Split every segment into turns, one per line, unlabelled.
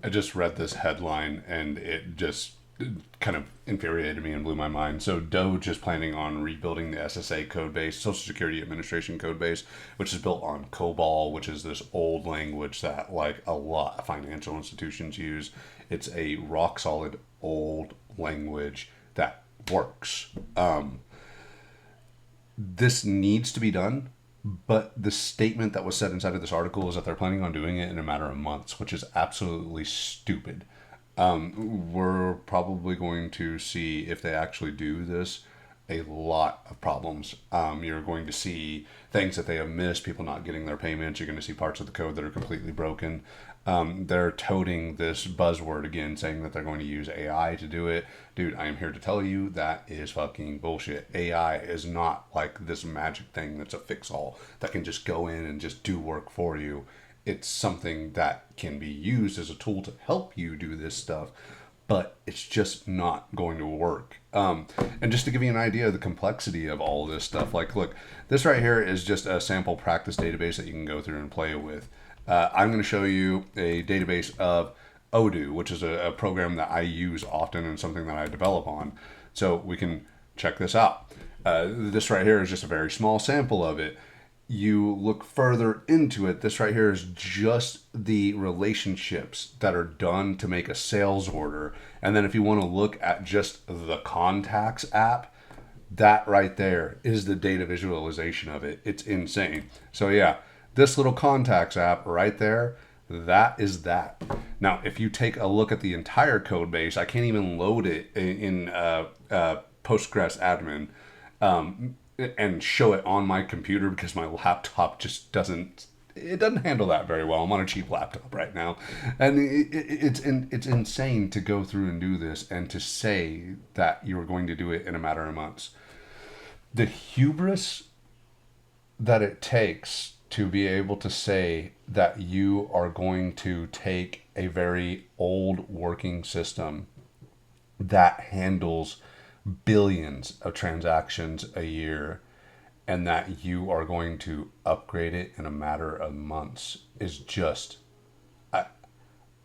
I just read this headline and it just kind of infuriated me and blew my mind. So DOGE is planning on rebuilding the SSA code base, Social Security Administration code base, which is built on COBOL, which is this old language that like a lot of financial institutions use. It's a rock solid old language that works. This needs to be done, but the statement that was said inside of this article is that they're planning on doing it in a matter of months, which is absolutely stupid. We're probably going to see, if they actually do this, a lot of problems. You're going to see things that they have missed, people not getting their payments. You're going to see parts of the code that are completely broken. They're toting this buzzword again, saying that they're going to use AI to do it. Dude, I am here to tell you that is fucking bullshit. AI is not like this magic thing that's a fix-all that can just go in and just do work for you. It's something that can be used as a tool to help you do this stuff, but it's just not going to work. And just to give you an idea of the complexity of all of this stuff, like, look, this right here is just a sample practice database that you can go through and play with. I'm going to show you a database of Odoo, which is a program that I use often and something that I develop on. So we can check this out. This right here is just a very small sample of it. You look further into it, this right here is just the relationships that are done to make a sales order. And then if you want to look at just the contacts app, that right there is the data visualization of it. It's insane. So yeah, this little contacts app right there, that is that. Now, if you take a look at the entire code base, I can't even load it in Postgres admin. And show it on my computer because my laptop just doesn't handle that very well. I'm on a cheap laptop right now, and it's insane to go through and do this and to say that you are going to do it in a matter of months. The hubris that it takes to be able to say that you are going to take a very old working system that handles billions of transactions a year and that you are going to upgrade it in a matter of months is just, I,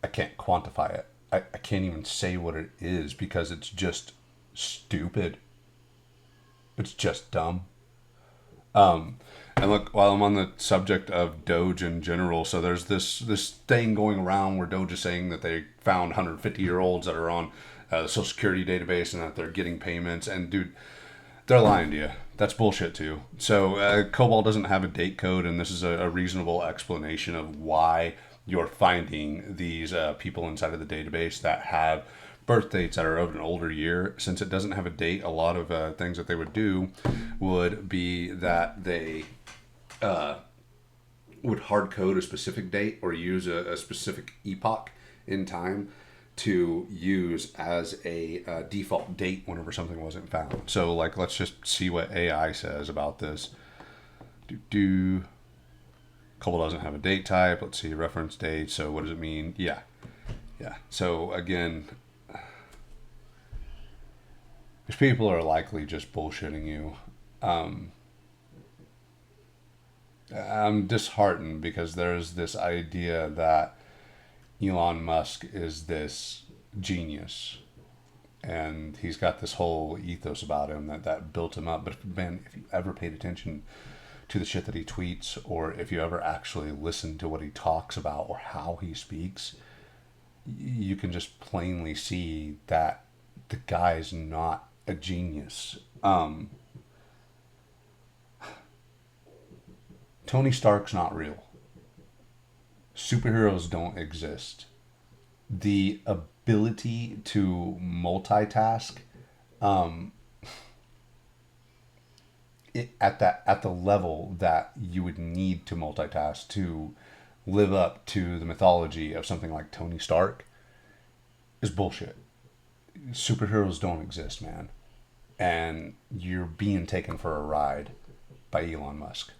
I can't quantify it. I can't even say what it is because it's just stupid. It's just dumb. And look, while I'm on the subject of Doge in general, so there's this thing going around where Doge is saying that they found 150-year-olds that are on the Social Security database and that they're getting payments. And dude, they're lying to you. That's bullshit too. So COBOL doesn't have a date code, and this is a reasonable explanation of why you're finding these people inside of the database that have birth dates that are of an older year. Since it doesn't have a date, a lot of things that they would do would be that they would hard code a specific date or use a specific epoch in time to use as a default date whenever something wasn't found. So like, let's just see what AI says about this. COBOL doesn't have a date type. Let's see, reference date. So what does it mean? Yeah. So again, these people are likely just bullshitting you. I'm disheartened because there's this idea that Elon Musk is this genius and he's got this whole ethos about him that built him up. But man, if you ever paid attention to the shit that he tweets, or if you ever actually listen to what he talks about or how he speaks, you can just plainly see that the guy is not a genius. Tony Stark's not real. Superheroes don't exist. The ability to multitask, at the level that you would need to multitask to live up to the mythology of something like Tony Stark is bullshit. Superheroes don't exist, man. And you're being taken for a ride by Elon Musk.